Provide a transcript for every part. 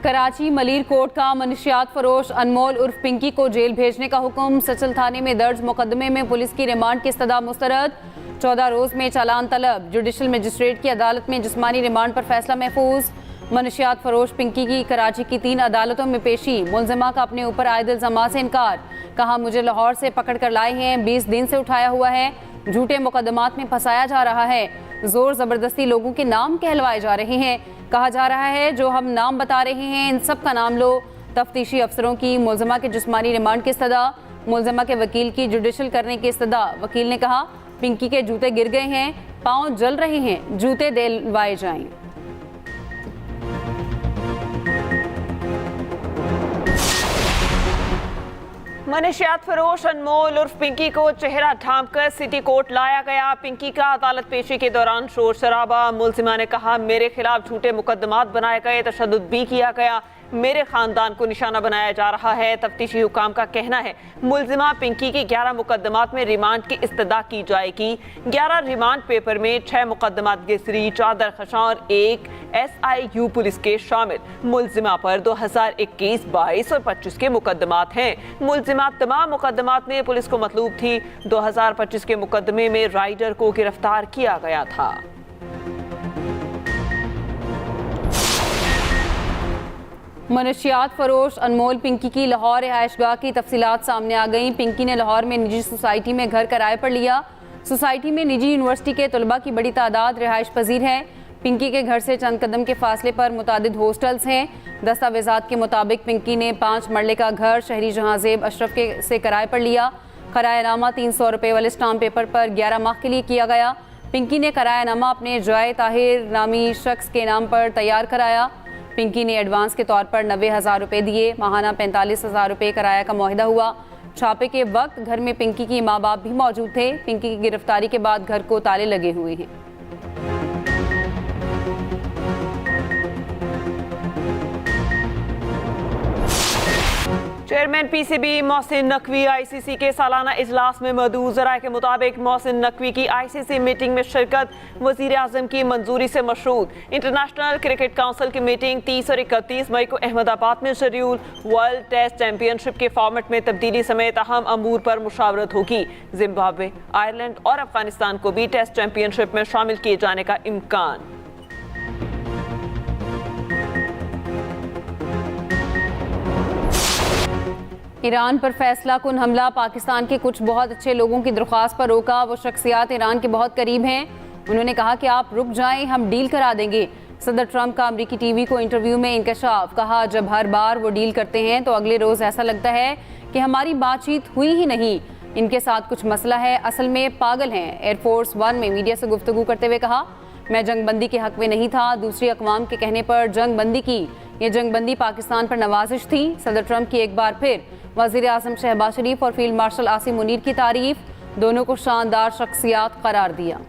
Karachi Malir court का मनशियात फरोश अनमोल उर्फ पिंकी को जेल भेजने का हुक्म। सचल थाने में दर्ज मुकदमे में पुलिस की रिमांड की इस्तदा मुस्तरद। 14 रोज में चालान तलब। जुडिशल मजिस्ट्रेट की अदालत में जिस्मानी रिमांड पर फैसला महफूज। मनशियात फरोश पिंकी की कराची की 3 अदालतों में पेशी। मुलजिमा का अपने ऊपर आयद इल्जाम से इनकार। कहा, मुझे लाहौर से पकड़ कर लाए हैं, 20 दिन से उठाया हुआ है, झूठे मुकदमात में फंसाया जा रहा है, जोर जबरदस्ती लोगों के नाम कहलवाए जा रहे हैं। कहा जा रहा है जो हम नाम बता रहे हैं इन सब का नाम लो। तफ्तीशी अफसरों की मुलजिमा के जिस्मानी रिमांड की इस्तदा। मुलजिमा के वकील की जुडिशल करने की इस्तदा। वकील ने कहा, पिंकी के जूते गिर गए हैं, पाँव जल रहे हैं, जूते दिलवाए जाएं। मनशियात फरोश अनमोल उर्फ पिंकी को चेहरा ढांपकर सिटी कोर्ट लाया गया। पिंकी का अदालत पेशी के दौरान शोर शराबा। मुलजिमा ने कहा, मेरे खिलाफ झूठे मुकदमात बनाए गए, तशद्दुद भी किया गया, मेरे खानदान को निशाना बनाया जा रहा है। तफ्तीशी हुकाम का कहना है मुलजिमा पिंकी की 11 मुकदमात में रिमांड की इस्तदा की जाएगी। 11 रिमांड पेपर में 6 मुकदमात गिरफ्तारी, चादर खशां और 1 SIU पुलिस के शामिल। मुलजिमा पर 2021, 22 और 25 के मुकदमात हैं। मुलजिमा तमाम मुकदमात में पुलिस को मतलूब थी। 2025 के मुकदमे में राइडर को गिरफ्तार किया गया था। मनशियात फरोश अनमोल पिंकी की लाहौर रिहायशगाह की तफसीलात सामने आ गई। पिंकी ने लाहौर में निजी सोसाइटी में घर किराए पर लिया। सोसाइटी में निजी यूनिवर्सिटी के तलबा की बड़ी तादाद रिहाइश पजीर है। पिंकी के घर से चंद कदम के फासले पर मुतादिद हॉस्टल्स हैं। दस्तावेजात के मुताबिक पिंकी ने 5 मरले का घर शहरी जहांजेब अशरफ से किराए पर लिया। किरायानामा 300 रुपये वाले स्टाम्प पेपर पर 11 माह के लिए किया गया। पिंकी ने किरायानामा अपने जॉय ताहिर नामी शख्स के नाम पर तैयार कराया। पिंकी ने एडवांस के तौर पर 90,000 रुपये दिए। माहाना 45,000 रुपये किराया का मुआहदा हुआ। छापे के वक्त घर में पिंकी की माँ बाप भी मौजूद थे। पिंकी की गिरफ्तारी के बाद घर को ताले लगे हुए हैं। Chairman PCB Mohsin Naqvi ICC के सालाना इजलास में मौजूद। ज़राए के मुताबिक मोहसिन नकवी की ICC मीटिंग में शिरकत वज़ीर आज़म की मंजूरी से मशरूत। इंटरनेशनल क्रिकेट काउंसिल की मीटिंग 30 और 31 मई को अहमदाबाद में शेड्यूल। वर्ल्ड टेस्ट चैंपियनशिप के फॉर्मेट में तब्दीली समेत अहम अमूर पर मुशावरत होगी। जिम्बाब्वे, आयरलैंड और अफगानिस्तान को भी टेस्ट चैंपियनशिप में शामिल किए जाने का इम्कान। ईरान पर फैसला कुन हमला। पाकिस्तान के कुछ बहुत अच्छे लोगों की दरख्वास्त पर रोका। वो शख्सियात ईरान के बहुत करीब हैं। उन्होंने कहा कि आप रुक जाएं, हम डील करा देंगे। सदर ट्रंप का अमरीकी टीवी को इंटरव्यू में इंकशाफ। कहा, जब हर बार वो डील करते हैं तो अगले रोज़ ऐसा लगता है कि हमारी बातचीत हुई ही नहीं, इनके साथ कुछ मसला है, असल में पागल हैं। एयरफोर्स 1 में मीडिया से गुफ्तगू करते हुए कहा, मैं जंगबंदी के हक में नहीं था, दूसरी अक़वाम के कहने पर जंगबंदी की। ये जंगबंदी पाकिस्तान पर नवाजिश थी। सदर ट्रंप की एक बार फिर वज़ीर आज़म शहबाज शरीफ और फील्ड मार्शल आसिम मुनीर की तारीफ। दोनों को शानदार शख्सियात करार दिया।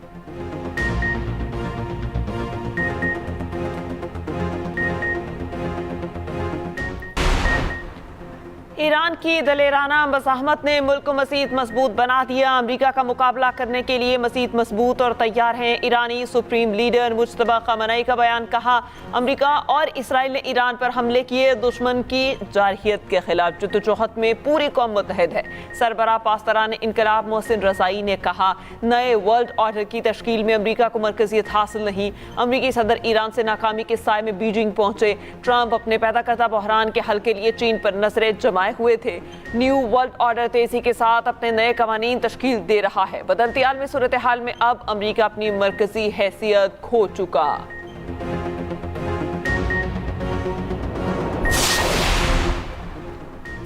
ईरान की दलेराना मज़ाहमत ने मुल्क को मज़ीद मजबूत बना दिया। अमरीका का मुकाबला करने के लिए मज़ीद मजबूत और तैयार हैं। ईरानी सुप्रीम लीडर मुज्तबा ख़ामेनी का बयान। कहा, अमरीका और इसराइल ने ईरान पर हमले किए। दुश्मन की जारहियत के खिलाफ जद्दोजहद में पूरी कौम मुत्तहिद है। सरबराह पासदारान इनकलाब मोहसिन रज़ाई ने कहा, नए वर्ल्ड ऑर्डर की तश्कील में अमरीका को मरकजियत हासिल नहीं। अमरीकी सदर ईरान से नाकामी के साए में बीजिंग पहुंचे। ट्रंप अपने पैदा करदा बहरान के हल के लिए चीन पर नजरें जमाए हुए थे। न्यू वर्ल्ड ऑर्डर तेजी के साथ अपने नए कवानीन तश्कील दे रहा है। बदलती आलमी सूरत हाल में अब अमरीका अपनी मरकजी हैसियत खो चुका।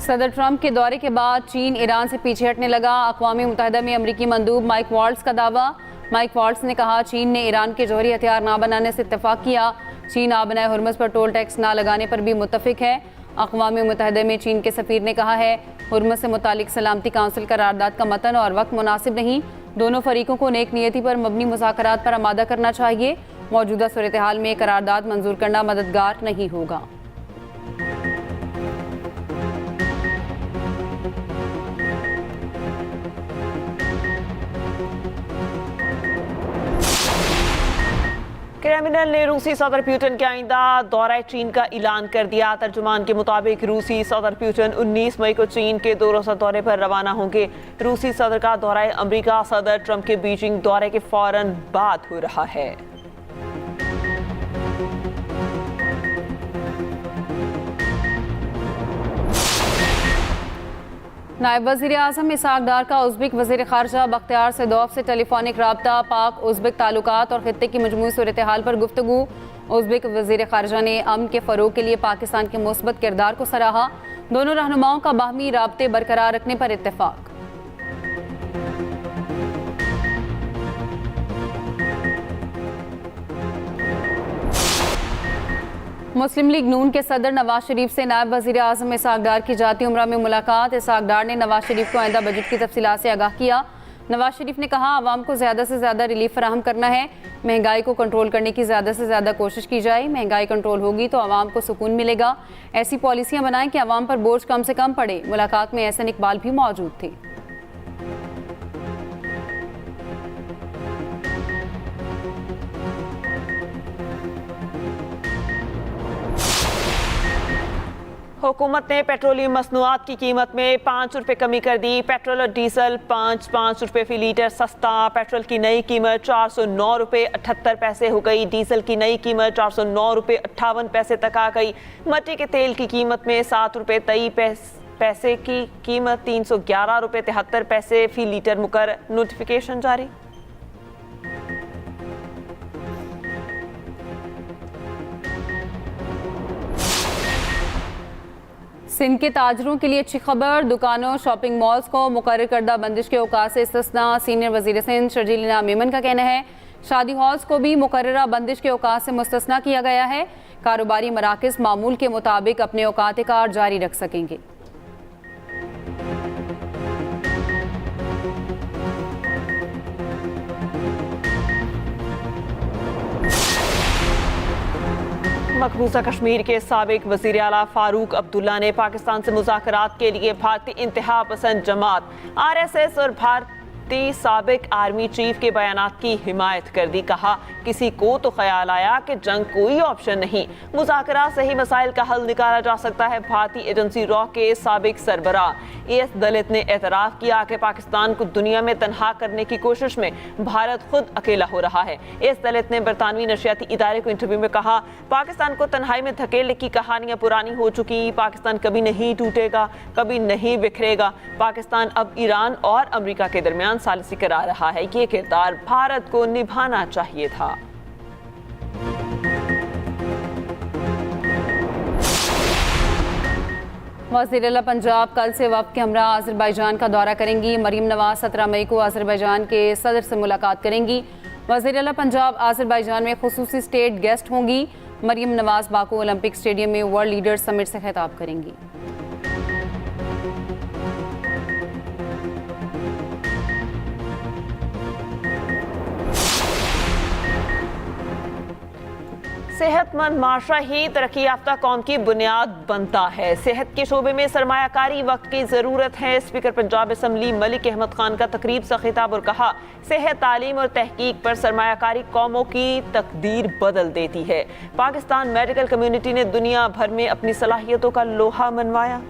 सदर ट्रंप के दौरे के बाद चीन ईरान से पीछे हटने लगा। अक़वाम मुत्तहिदा में अमरीकी मंदूब माइक वाल्ट्ज का दावा। माइक वाल्ट्ज ने कहा, चीन ने ईरान के जौहरी हथियार ना बनाने से इत्तेफाक किया। चीन आबनाए हुर्मुज़ पर टोल टैक्स ना लगाने पर भी मुत्तफिक है। अक़वाम मुत्तहिदा में चीन के सफ़ीर ने कहा है, हुर्मुज़ से मुतालिक सलामती काउंसिल करारदाद का मतन और वक्त मुनासिब नहीं। दोनों फरीकों को नेक नियति पर मबनी मुज़ाकरात पर आमादा करना चाहिए। मौजूदा सूरत हाल में करारदाद मंजूर करना मददगार नहीं होगा। क्रेमलिन ने रूसी सदर पुतिन के आइंदा दौरा चीन का ऐलान कर दिया। तर्जुमान के मुताबिक रूसी सदर पुतिन 19 मई को चीन के 2 रोज़ा दौरे पर रवाना होंगे। रूसी सदर का दौरा अमेरिका सदर ट्रंप के बीजिंग दौरे के फौरन बाद हो रहा है। नायब वज़ीर आज़म इसहाक डार का उज़्बेक वज़ीर ख़ारजा बख्तियार सैदोव से टेलीफोनिक रब्ता, पाक उज़्बेक ताल्लुकात और ख़ित्ते की मजमूई सूरत हाल पर गुफ्तगू। उज़्बेक वज़ीर ख़ारजा ने अमन के फ़रोग़ के लिए पाकिस्तान के मुस्बत किरदार को सराहा। दोनों रहनुमाओं का बाहमी राब्ते बरकरार रखने पर इत्तेफाक। मुस्लिम लीग नून के सदर नवाज शरीफ से नायब वज़ीर आज़म इसहाक डार की जाती उम्रा में मुलाकात। इसहाक डार ने नवाज शरीफ को आइंदा बजट की तफसीलात से आगाह किया। नवाज शरीफ ने कहा, आवाम को ज़्यादा से ज़्यादा रिलीफ फराहम करना है, महंगाई को कंट्रोल करने की ज़्यादा से ज़्यादा कोशिश की जाए। महंगाई कंट्रोल होगी तो आवाम को सुकून मिलेगा। ऐसी पॉलिसियाँ बनाएं कि आवाम पर बोझ कम से कम पड़े। मुलाकात में एहसन इकबाल भी मौजूद थे। हुकूमत ने पेट्रोलियम मसनूआत की कीमत में 5 रुपये कमी कर दी। पेट्रोल और डीजल 5 रुपये फी लीटर सस्ता। पेट्रोल की नई कीमत 409 रुपये 78 पैसे हो गई। डीजल की नई कीमत 409 रुपये 58 पैसे तक आ गई। मट्टी के तेल की कीमत में 7 रुपये 23 पैसे की कीमत 311 रुपये 73 पैसे फी लीटर मुकर। नोटिफिकेशन जारी। सिंध के ताजरों के लिए अच्छी खबर। दुकानों, शॉपिंग मॉल्स को मुकर्रर करदा बंदिश के औकात से इस्तिस्ना। सीनियर वजीर सिंध शर्जील इनाम मेमन का कहना है, शादी हॉल्स को भी मुकर्ररा बंदिश के औकात से मुस्तिस्ना किया गया है। कारोबारी मराकज़ मामूल के मुताबिक अपने औकात कार जारी रख सकेंगे। मकबूजा कश्मीर के साबिक वज़ीर आला फारूक अब्दुल्ला ने पाकिस्तान से मुज़ाकरात के लिए भारतीय इंतहा पसंद जमात RSS और भारतीय साबिक आर्मी चीफ के बयानात की हिमायत कर दी। कहा, किसी को तो ख्याल आया कि जंग कोई ऑप्शन नहीं, मुज़ाकरात से ही मसाइल का हल निकाला जा सकता है। भारतीय एजेंसी रॉ के साबिक सरबराह एस दलित ने एतराफ़ किया कि पाकिस्तान को दुनिया में तनहा करने की कोशिश में भारत खुद अकेला हो रहा है। एस दलित ने बरतानवी नशियाती इदारे को इंटरव्यू में कहा, पाकिस्तान को तन्हाई में धकेलने की कहानियां पुरानी हो चुकी। पाकिस्तान कभी नहीं टूटेगा, कभी नहीं बिखरेगा। पाकिस्तान अब ईरान और अमेरिका के दरमियान सालिसी करा रहा है। ये किरदार भारत को निभाना चाहिए था। वज़ीर आला पंजाब कल से वफ़द के हमरा अज़रबैजान का दौरा करेंगी। मरीम नवाज 17 मई को अज़रबैजान के सदर से मुलाकात करेंगी। वज़ीर आला पंजाब अज़रबैजान में खुसूसी स्टेट गेस्ट होंगी। Maryam Nawaz Baku Olympic stadium में वर्ल्ड लीडर्स समिट से खिताब करेंगी। सेहतमंद माशरा ही तरक्की याफ्ता कौम की बुनियाद बनता है। सेहत के शोबे में सरमायाकारी वक्त की ज़रूरत है। स्पीकर पंजाब असम्बली मलिक अहमद खान का तकरीब से खिताब और कहा, सेहत, तालीम और तहकीक पर सरमायाकारी कौमों की तकदीर बदल देती है। पाकिस्तान मेडिकल कम्युनिटी ने दुनिया भर में अपनी सलाहियतों का लोहा मनवाया।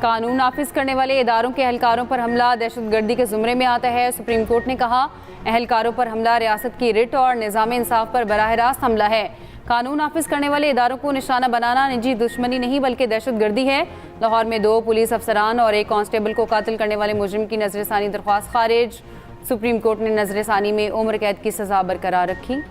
कानून नाफिज करने वाले इदारों के एहलकारों पर हमला दहशतगर्दी के जुमरे में आता है। सुप्रीम कोर्ट ने कहा, एहलकारों पर हमला रियासत की रिट और निज़ाम इंसाफ पर बराह रास्त हमला है। कानून नाफिज करने वाले इदारों को निशाना बनाना निजी दुश्मनी नहीं बल्कि दहशतगर्दी है। लाहौर में 2 पुलिस अफसरान और 1 कांस्टेबल को कातिल करने वाले मुजरिम की नजरसानी दरख्वास्त खारिज। सुप्रीम कोर्ट ने नजरसानी में उम्र कैद की सजा बरकरार रखी।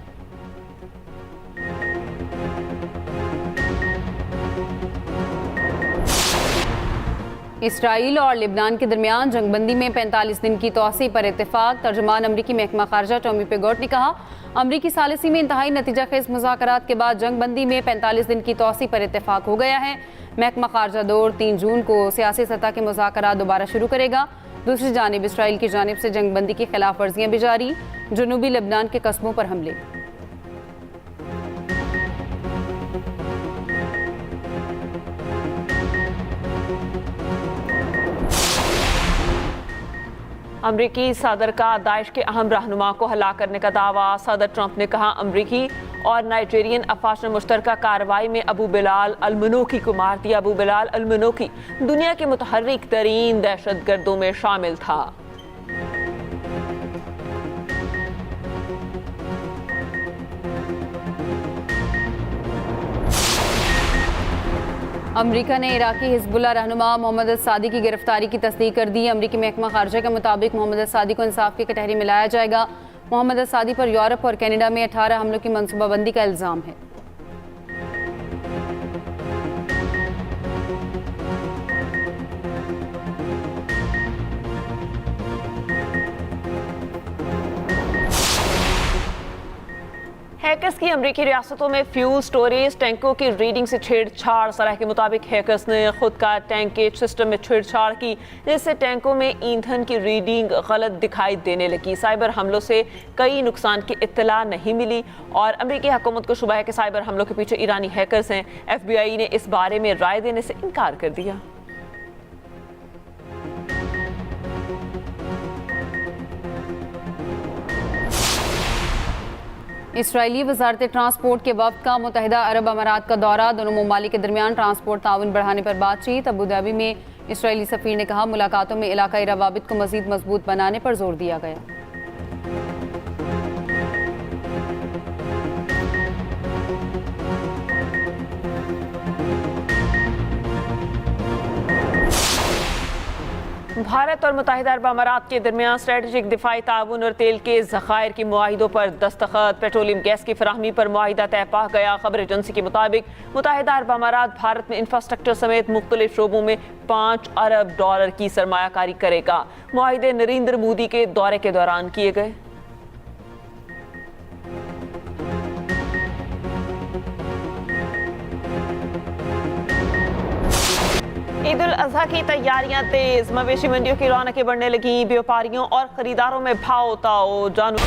इसराइल और लिबनान के दरमियान जंगबंदी में 45 दिन की तोसी पर इत्तेफाक। तर्जुमान अमरीकी महकमा खारजा टॉमी पेगोट ने कहा, अमरीकी सालिसी में इंतहाई नतीजा खेज मुज़ाकरात के बाद जंगबंदी में 45 दिन की तोसी पर इत्तेफाक हो गया है। महकमा खारजा दौर 3 जून को सियासी सतह के मुज़ाकरात दोबारा शुरू करेगा। दूसरी जानिब इसराइल की जानिब से जंगबंदी की खिलाफ वर्जियाँ भी जारी। जनूबी लेबनान के कस्बों पर हमले। अमरीकी सदर का दाइश के अहम रहनुमा को हला करने का दावा। सदर ट्रंप ने कहा अमरीकी और नाइजीरियन अफवाज ने मुश्तरका कार्रवाई में अबू बिलाल अल-मनोकी को मार दिया। अबू बिलाल अल-मनोकी दुनिया के मुतहर्रिक तरीन दहशतगर्दों में शामिल था। अमेरिका ने इराकी हिजबुल्लाह रहनुमा मोहम्मद अल-सादी की गिरफ्तारी की तस्दीक कर दी। अमरीकी महकमा खारजा के मुताबिक मोहम्मद अल-सादी को इंसाफ की कटहरी में लाया जाएगा। मोहम्मद अल-सादी पर यूरोप और कनाडा में 18 हमलों की मनसूबाबंदी का इल्ज़ाम है। हैकर्स की अमरीकी रियासतों में फ्यूल स्टोरेज टैंकों की रीडिंग से छेड़छाड़। सराह के मुताबिक हैकर्स ने खुद का टैंकेज सिस्टम में छेड़छाड़ की, जिससे टैंकों में ईंधन की रीडिंग गलत दिखाई देने लगी। साइबर हमलों से कई नुकसान की इत्तला नहीं मिली और अमरीकी हुकूमत को शुबह है कि साइबर हमलों के पीछे ईरानी हैकर्स हैं। FBI ने इस बारे में राय देने से इनकार कर दिया। इसराइली वजारत ट्रांसपोर्ट के वफ्द का मुत्तहिदा अरब अमारात का दौरा। दोनों ममालिक के दरमियान ट्रांसपोर्ट ताउन बढ़ाने पर बातचीत। अबू धाबी में इसराइली सफीर ने कहा मुलाकातों में इलाकाई रवाबित को मजीद मजबूत बनाने पर जोर दिया गया। भारत और मुत्तहिदा अरब अमारात के दरमियान स्ट्रेटेजिक दिफाई ताउन और तेल के ज़खायर की मुआहिदों पर दस्तखत। पेट्रोलियम गैस की फराहमी पर मुआहिदा तय पा गया। खबर एजेंसी के मुताबिक मुत्तहिदा अरब अमारात भारत में इंफ्रास्ट्रक्चर समेत मुख्तलिफ शोबों में $5 अरब की सरमायाकारी करेगा। मुआहिदे नरेंद्र मोदी के दौरे के दौरान किए गए। ईद उल अजहा की तैयारियां तेज। मवेशी मंडियों की रौनकें बढ़ने लगी। व्यापारियों और खरीदारों में भाव ताओ। जानू